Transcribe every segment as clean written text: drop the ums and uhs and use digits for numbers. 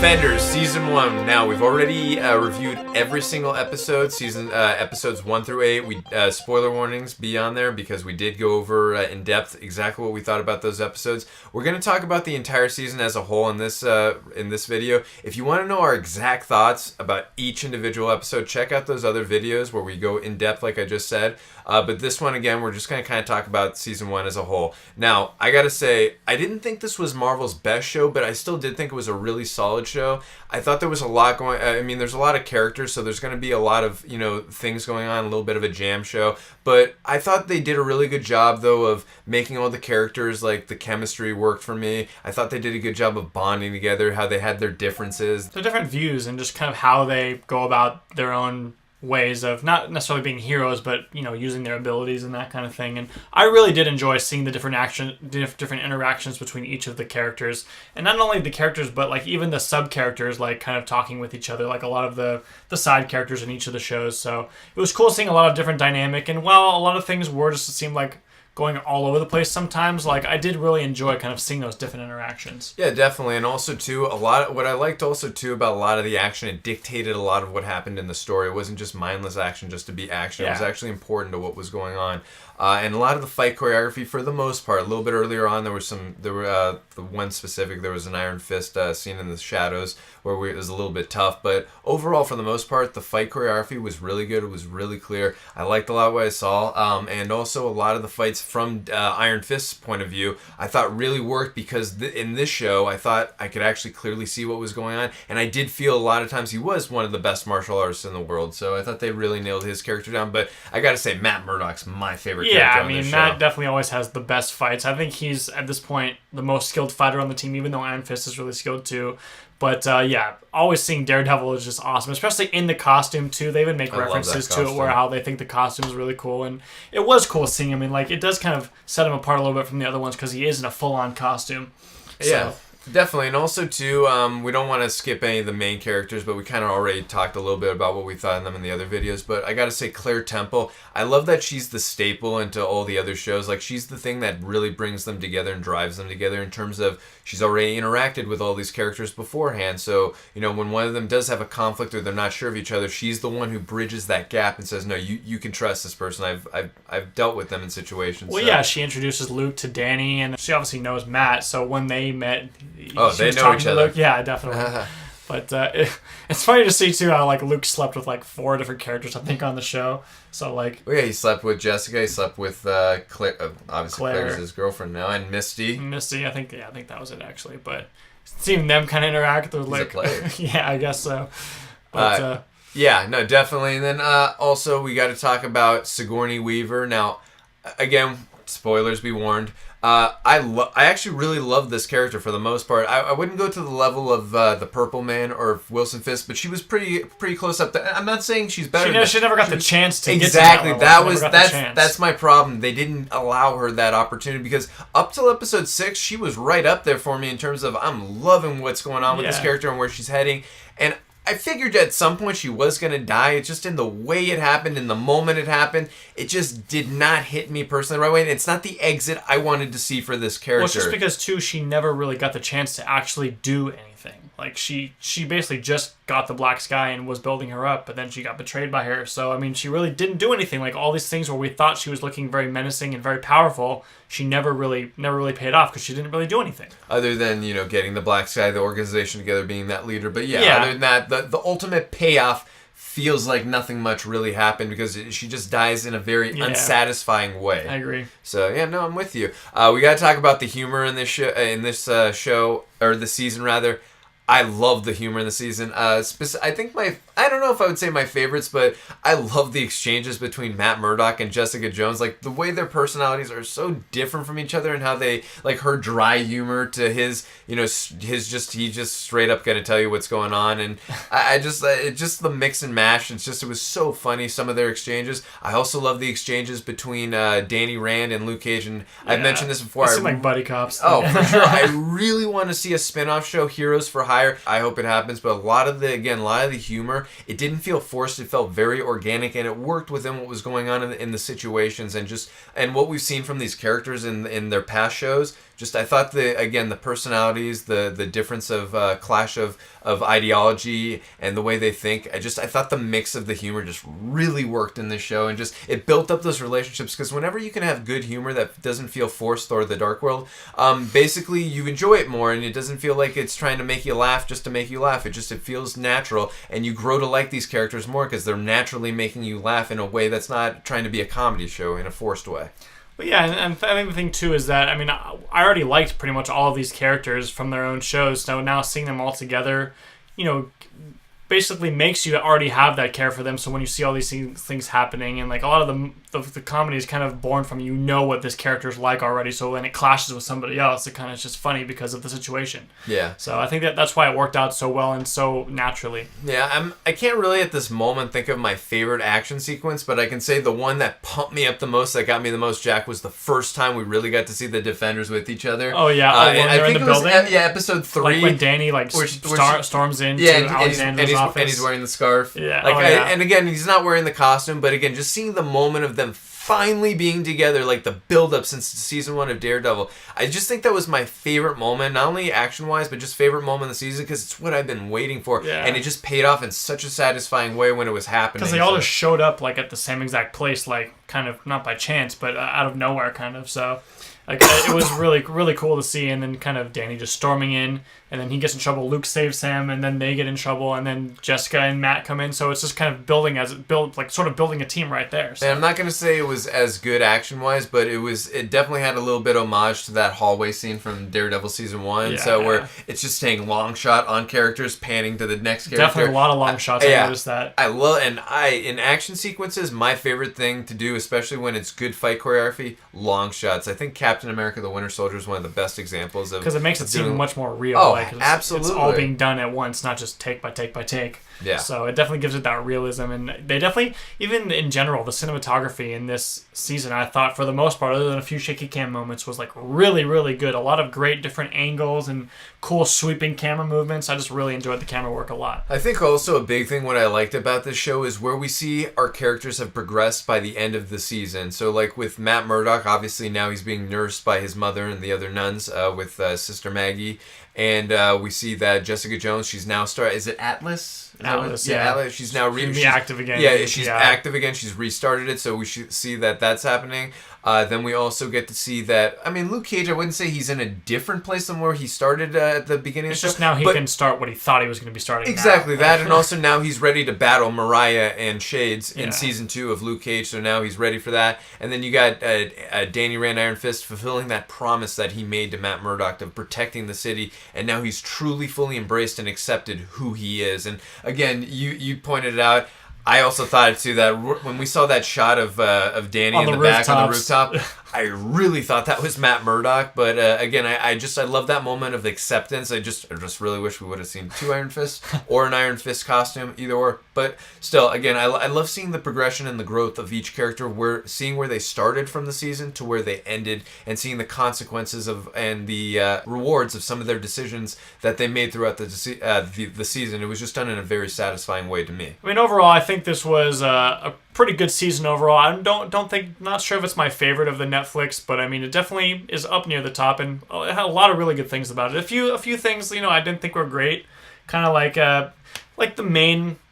Defenders Season 1. Now, we've already reviewed every single episode, episodes 1 through 8. We spoiler warnings be on there because we did go over in depth exactly what we thought about those episodes. We're going to talk about the entire season as a whole in this video. If you want to know our exact thoughts about each individual episode, check out those other videos where we go in depth, like I just said. But this one, again, we're just going to kind of talk about Season 1 as a whole. Now, I got to say, I didn't think this was Marvel's best show, but I still did think it was a really solid show. I thought there was a lot going. I mean, there's a lot of characters, so there's going to be a lot of things going on. A little bit of a jam show, but I thought they did a really good job though of making all the characters, like the chemistry worked for me. I thought they did a good job of bonding together. How they had their differences, their different views, and just kind of how they go about their own ways of not necessarily being heroes, but using their abilities and that kind of thing. And I really did enjoy seeing the different interactions between each of the characters, and not only the characters, but like even the sub characters, like kind of talking with each other, like a lot of the side characters in each of the shows. So it was cool seeing a lot of different dynamic. And while a lot of things were just seemed like going all over the place sometimes, like I did really enjoy kind of seeing those different interactions. Yeah, definitely. And also too, what I liked also too about a lot of the action, it dictated a lot of what happened in the story. It wasn't just mindless action just to be action. Yeah. It was actually important to what was going on. And a lot of the fight choreography, for the most part, a little bit earlier on, there were the one specific, there was an Iron Fist scene in the shadows where it was a little bit tough. But overall, for the most part, the fight choreography was really good. It was really clear. I liked a lot of what I saw. And also a lot of the fights from Iron Fist's point of view, I thought really worked because in this show, I thought I could actually clearly see what was going on. And I did feel a lot of times he was one of the best martial artists in the world. So I thought they really nailed his character down. But I got to say, Matt Murdock's my favorite character on this show. Matt definitely always has the best fights. I think he's, at this point, the most skilled fighter on the team, even though Iron Fist is really skilled too. But always seeing Daredevil is just awesome, especially in the costume too. They even make references to it where how they think the costume is really cool. And it was cool seeing him. I mean, like, it does kind of set him apart a little bit from the other ones because he is in a full-on costume. Yeah. Definitely, and also too, we don't want to skip any of the main characters, but we kind of already talked a little bit about what we thought of them in the other videos. But I gotta say, Claire Temple, I love that she's the staple into all the other shows. Like, she's the thing that really brings them together and drives them together in terms of she's already interacted with all these characters beforehand. So, when one of them does have a conflict or they're not sure of each other, she's the one who bridges that gap and says, no, you can trust this person. I've dealt with them in situations. Well, yeah, she introduces Luke to Danny, and she obviously knows Matt, so when they met, they know each other. Luke. Yeah, definitely. But it's funny to see too how like Luke slept with like 4 different characters, I think, on the show. So like, he slept with Jessica. He slept with Claire. Obviously, Claire's his girlfriend now, and Misty. I think that was it actually. But seeing them kind of interact with like, yeah, I guess so. But yeah, no, definitely. And then also we got to talk about Sigourney Weaver. Now, again, spoilers be warned. I actually really love this character for the most part. I wouldn't go to the level of the Purple Man or Wilson Fisk, but she was pretty close up there. I'm not saying she's better. She never got the chance to exactly. Get to That's my problem. They didn't allow her that opportunity because up till episode 6, she was right up there for me in terms of I'm loving what's going on with this character and where she's heading. And I figured at some point she was going to die. It's just in the way it happened, in the moment it happened, it just did not hit me personally the right way. And it's not the exit I wanted to see for this character. Well, it's just because, too, she never really got the chance to actually do anything. Like, she basically just got the Black Sky and was building her up, but then she got betrayed by her. So, I mean, she really didn't do anything. Like, all these things where we thought she was looking very menacing and very powerful, she never really paid off because she didn't really do anything. Other than, getting the Black Sky, the organization together, being that leader. But other than that, the ultimate payoff feels like nothing much really happened because she just dies in a very unsatisfying way. I agree. So, I'm with you. We got to talk about the humor in this show, or the season, rather. I love the humor in the season. I think I don't know if I would say my favorites, but I love the exchanges between Matt Murdock and Jessica Jones. Like, the way their personalities are so different from each other and how they, like, her dry humor to his, he's just straight up going to tell you what's going on. And it's just the mix and mash. It was so funny, some of their exchanges. I also love the exchanges between Danny Rand and Luke Cage. And I've mentioned this before. They seem like buddy cops. Oh, for sure. I really want to see a spin-off show, Heroes for Hire. I hope it happens, but a lot of the humor, it didn't feel forced. It felt very organic, and it worked within what was going on in the situations, and what we've seen from these characters in their past shows Just I thought the personalities, the difference of clash of ideology and the way they think. I thought the mix of the humor just really worked in this show, and just it built up those relationships, because whenever you can have good humor that doesn't feel forced, or The Dark World, basically you enjoy it more, and it doesn't feel like it's trying to make you laugh just to make you laugh. It feels natural, and you grow to like these characters more because they're naturally making you laugh in a way that's not trying to be a comedy show in a forced way. But yeah, and I think the thing too is that, I mean, I already liked pretty much all of these characters from their own shows, so now seeing them all together, basically makes you already have that care for them. So when you see all these things happening, and like a lot of the comedy is kind of born from what this character's like already. So when it clashes with somebody else, it kind of is just funny because of the situation. Yeah. So I think that's why it worked out so well and so naturally. Yeah, I can't really at this moment think of my favorite action sequence, but I can say the one that pumped me up the most, that got me the most jacked, was the first time we really got to see the Defenders with each other. Oh yeah, when they're in the building. Episode 3. Like when Danny storms into Alexander's office. And he's wearing the scarf. Yeah. And again, he's not wearing the costume, but again, just seeing the moment of them finally being together, like the build-up since season 1 of Daredevil, I just think that was my favorite moment, not only action-wise, but just favorite moment of the season, because it's what I've been waiting for. Yeah. And it just paid off in such a satisfying way when it was happening. Because they all just showed up like at the same exact place, like kind of not by chance, but out of nowhere, kind of. So like it was really, really cool to see. And then kind of Danny just storming in, and then he gets in trouble. Luke saves him, and then they get in trouble, and then Jessica and Matt come in. So it's just kind of building a team right there. So. And I'm not going to say it was as good action-wise, but it definitely had a little bit homage to that hallway scene from Daredevil season 1. Yeah, so where it's just staying long shot on characters, panning to the next character. Definitely a lot of long shots. I noticed that. In action sequences, my favorite thing to do, especially when it's good fight choreography, long shots. I think Captain America: The Winter Soldier is one of the best examples of, because it makes it seem much more real. Oh, absolutely. It's all being done at once, not just take by take by take. Yeah. So it definitely gives it that realism, and they definitely, even in general, the cinematography in this season, I thought for the most part, other than a few shaky cam moments, was like really, really good. A lot of great different angles and cool sweeping camera movements. I just really enjoyed the camera work a lot. I think also a big thing what I liked about this show is where we see our characters have progressed by the end of the season. So like with Matt Murdock, obviously now he's being nursed by his mother and the other nuns with Sister Maggie. And we see that Jessica Jones, she's now is it Atlas? Atlas, Atlas. She's now she's active again. Yeah, she's active again. She's restarted it, so we should see that that's happening. Then we also get to see that, I mean, Luke Cage, I wouldn't say he's in a different place than where he started at the beginning of the show. It's just now he can start what he thought he was going to be starting. Exactly, that, and also now he's ready to battle Mariah and Shades in season 2 of Luke Cage, so now he's ready for that. And then you got Danny Rand Iron Fist fulfilling that promise that he made to Matt Murdock of protecting the city, and now he's truly fully embraced and accepted who he is. And again, you pointed it out, I also thought too that when we saw that shot of Danny in the back on the rooftop, I really thought that was Matt Murdock. But again, I love that moment of acceptance. I just really wish we would have seen 2 Iron Fists or an Iron Fist costume, either or. But still, again, I love seeing the progression and the growth of each character. Seeing where they started from the season to where they ended, and seeing the consequences and the rewards of some of their decisions that they made throughout the season. It was just done in a very satisfying way to me. I mean, overall, I think this was a pretty good season overall. I not sure if it's my favorite of the Netflix, but I mean, it definitely is up near the top, and it had a lot of really good things about it. A few things, I didn't think were great. Kind of like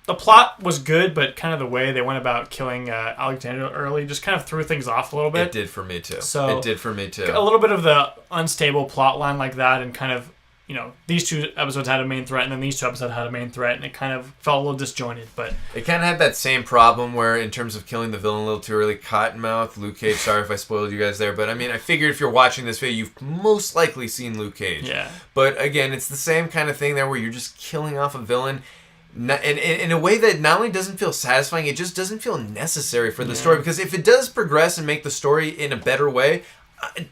the plot was good, but kind of the way they went about killing Alexander early just kind of threw things off a little bit. It did for me too. So it did for me too. A little bit of the unstable plot line like that, and kind of, these 2 episodes had a main threat, and then these 2 episodes had a main threat, and it kind of felt a little disjointed. But it kind of had that same problem where, in terms of killing the villain a little too early, Cottonmouth, Luke Cage, sorry if I spoiled you guys there, but I mean, I figured if you're watching this video, you've most likely seen Luke Cage. Yeah. But again, it's the same kind of thing there where you're just killing off a villain in a way that not only doesn't feel satisfying, it just doesn't feel necessary for the story. Because if it does progress and make the story in a better way,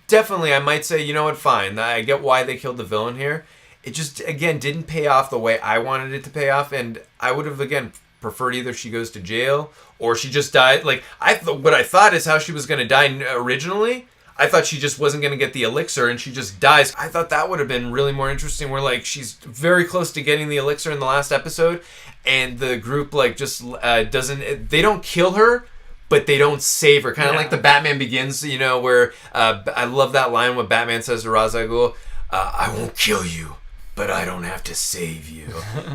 definitely I might say, you know what, fine, I get why they killed the villain here. It just, again, didn't pay off the way I wanted it to pay off, and I would have, again, preferred either she goes to jail or she just died. Like, what I thought is how she was going to die originally. I thought she just wasn't going to get the elixir and she just dies. I thought that would have been really more interesting, where, like, she's very close to getting the elixir in the last episode, and the group, like, just doesn't... They don't kill her, but they don't save her. Kind of Yeah. like the Batman Begins, where I love that line when Batman says to Ra's al Ghul, I won't kill you, but I don't have to save you.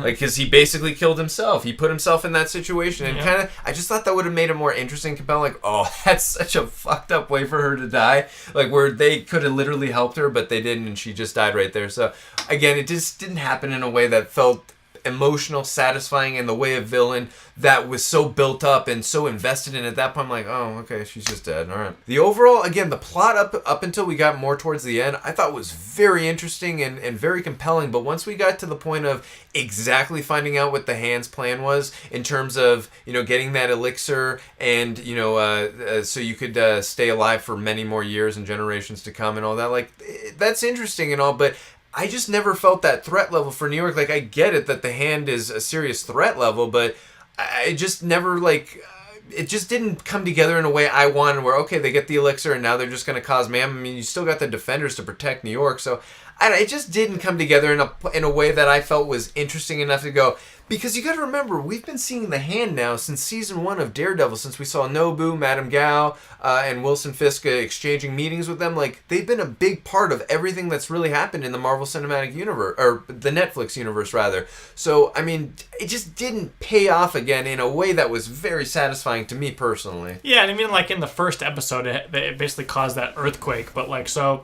Because he basically killed himself. He put himself in that situation. And kind of, I just thought that would have made it more interesting, compelling. Like, oh, that's such a fucked up way for her to die. Like, where they could have literally helped her, but they didn't, and she just died right there. So, again, it just didn't happen in a way that felt emotional, satisfying, in the way of villain that was so built up and so invested in. At that point, I'm like, oh, okay, she's just dead. All right. The overall, again, the plot up until we got more towards the end, I thought was very interesting and very compelling. But once we got to the point of exactly finding out what the Hand's plan was in terms of, getting that elixir and, so you could stay alive for many more years and generations to come and all that, like, that's interesting and all, but I just never felt that threat level for New York. Like, I get it that the Hand is a serious threat level, but I just never, it just didn't come together in a way I wanted, where, okay, they get the elixir and now they're just going to cause mayhem. I mean, you still got the Defenders to protect New York, so it just didn't come together in a way that I felt was interesting enough to go. Because you got to remember, we've been seeing the Hand now since season 1 of Daredevil, since we saw Nobu, Madame Gao, and Wilson Fisk exchanging meetings with them. Like, they've been a big part of everything that's really happened in the Marvel Cinematic Universe, or the Netflix universe, rather. So, I mean, it just didn't pay off again in a way that was very satisfying to me personally. Yeah, and I mean, like, in the first episode, it basically caused that earthquake, but, like, so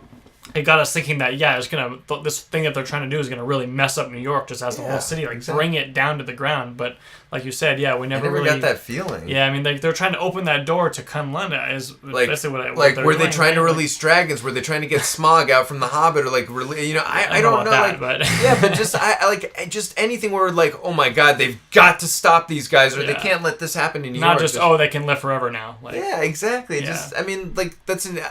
it got us thinking that, yeah, it's this thing that they're trying to do is gonna really mess up New York, just as the whole city, like, exactly, bring it down to the ground. But like you said, yeah, we never really got that feeling. Yeah, I mean, they're trying to open that door to Kunlunda, is basically what were they trying to release dragons? Were they trying to get Smaug out from the Hobbit, or like, I don't know that, like, but yeah, but just just anything where, like, oh my god, they've got to stop these guys, or they can't let this happen in New York. Not just they can live forever now. Like, yeah, exactly. Yeah. Just, I mean, like,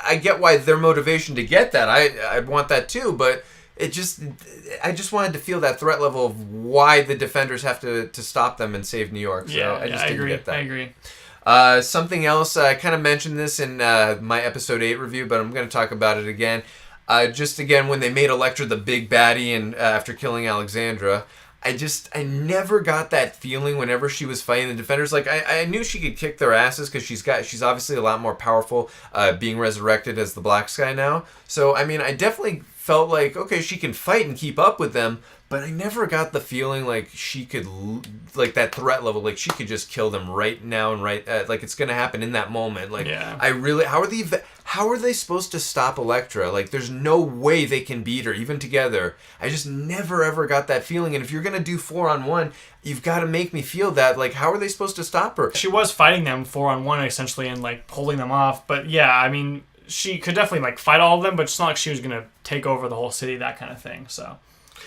I get why their motivation to get that. I want that too, but I just wanted to feel that threat level of why the Defenders have to stop them and save New York. So I just didn't get that. I agree. Something else, I kind of mentioned this in my episode 8 review, but I'm going to talk about it again. Just again, when they made Elektra the big baddie and after killing Alexandra, I never got that feeling whenever she was fighting the Defenders. Like, I knew she could kick their asses because she's obviously a lot more powerful being resurrected as the Black Sky now. So, I mean, I definitely felt like, okay, she can fight and keep up with them, but I never got the feeling like she could, like, that threat level, like she could just kill them right now and like it's gonna happen in that moment. Like, yeah. How are they supposed to stop Elektra? Like, there's no way they can beat her, even together. I just never ever got that feeling. And if you're gonna do 4-on-1, you've got to make me feel that. Like, how are they supposed to stop her? She was fighting them 4-on-1 essentially and, like, pulling them off. But yeah, I mean, she could definitely, like, fight all of them, but it's not like she was gonna take over the whole city, that kind of thing. So.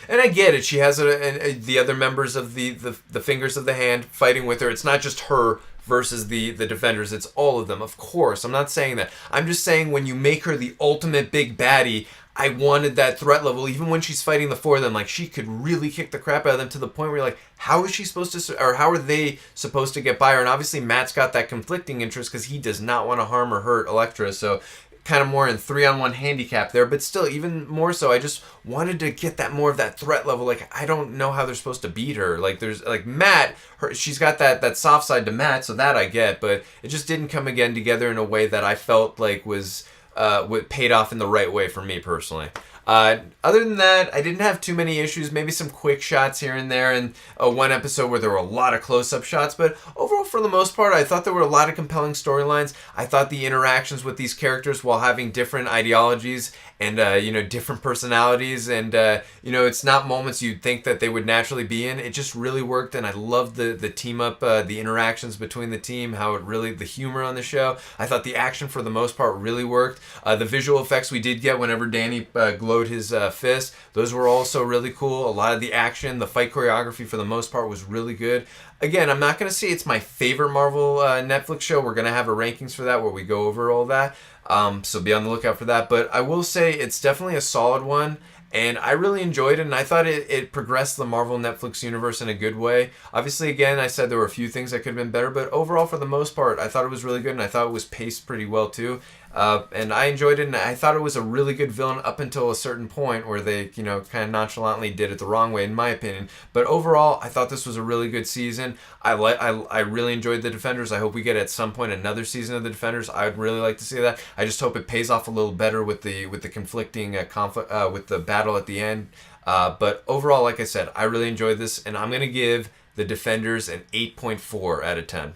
And I get it. She has the other members of the Fingers of the Hand fighting with her. It's not just her versus the Defenders. It's all of them, of course. I'm not saying that. I'm just saying when you make her the ultimate big baddie, I wanted that threat level. Even when she's fighting the 4 of them, like, she could really kick the crap out of them to the point where you're like, how is she supposed to, or how are they supposed to get by her? And obviously Matt's got that conflicting interest because he does not want to harm or hurt Elektra. So kind of more in 3-on-1 handicap there, but still, even more so, I just wanted to get that more of that threat level. Like, I don't know how they're supposed to beat her. Like, there's, like, Matt, she's got that soft side to Matt, so that I get, but it just didn't come again together in a way that I felt like was paid off in the right way for me personally. Other than that, I didn't have too many issues. Maybe some quick shots here and there, and one episode where there were a lot of close-up shots. But overall, for the most part, I thought there were a lot of compelling storylines. I thought the interactions with these characters, while having different ideologies and different personalities, and it's not moments you'd think that they would naturally be in. It just really worked, and I loved the team up, the interactions between the team, how it really, the humor on the show. I thought the action for the most part really worked. The visual effects we did get whenever Danny glowed his fist, those were also really cool. A lot of the action, the fight choreography for the most part was really good. Again, I'm not going to say it's my favorite Marvel Netflix show. We're going to have a rankings for that where we go over all that. So be on the lookout for that. But I will say it's definitely a solid one. And I really enjoyed it, and I thought it progressed the Marvel Netflix universe in a good way. Obviously, again, I said there were a few things that could have been better, but overall, for the most part, I thought it was really good, and I thought it was paced pretty well, too. And I enjoyed it, and I thought it was a really good villain up until a certain point where they, kind of nonchalantly did it the wrong way, in my opinion. But overall, I thought this was a really good season. I really enjoyed the Defenders. I hope we get at some point another season of the Defenders. I'd really like to see that. I just hope it pays off a little better with the conflicting conflict with the battle at the end. But overall, like I said, I really enjoyed this, and I'm gonna give the Defenders an 8.4 out of 10.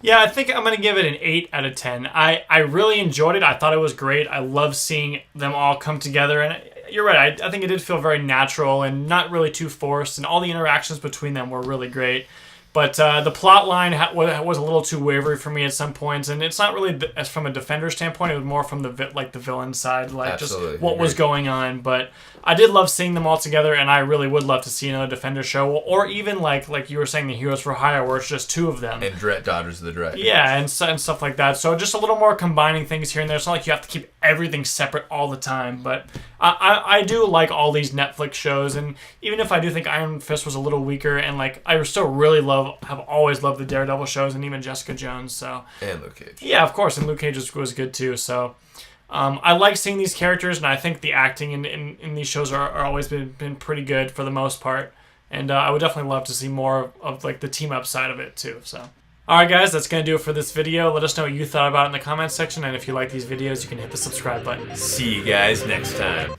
Yeah, I think I'm going to give it an 8 out of 10. I really enjoyed it. I thought it was great. I love seeing them all come together. And you're right. I think it did feel very natural and not really too forced. And all the interactions between them were really great. But the plot line was a little too wavery for me at some points. And it's not really as from a Defender standpoint. It was more from the villain side, Absolutely. Just what was going on. But I did love seeing them all together, and I really would love to see another Defender show, or even like you were saying, the Heroes for Hire, where it's just two of them. And Daughters of the Dragon. Yeah, and stuff like that. So just a little more combining things here and there. It's not like you have to keep everything separate all the time. But I do like all these Netflix shows, and even if I do think Iron Fist was a little weaker, and I still really have always loved the Daredevil shows, and even Jessica Jones. So and Luke Cage. Yeah, of course, and Luke Cage was good too. So. I like seeing these characters, and I think the acting in these shows are always been pretty good for the most part. And I would definitely love to see more of the team up side of it too. So, all right, guys, that's gonna do it for this video. Let us know what you thought about it in the comments section, and if you like these videos, you can hit the subscribe button. See you guys next time.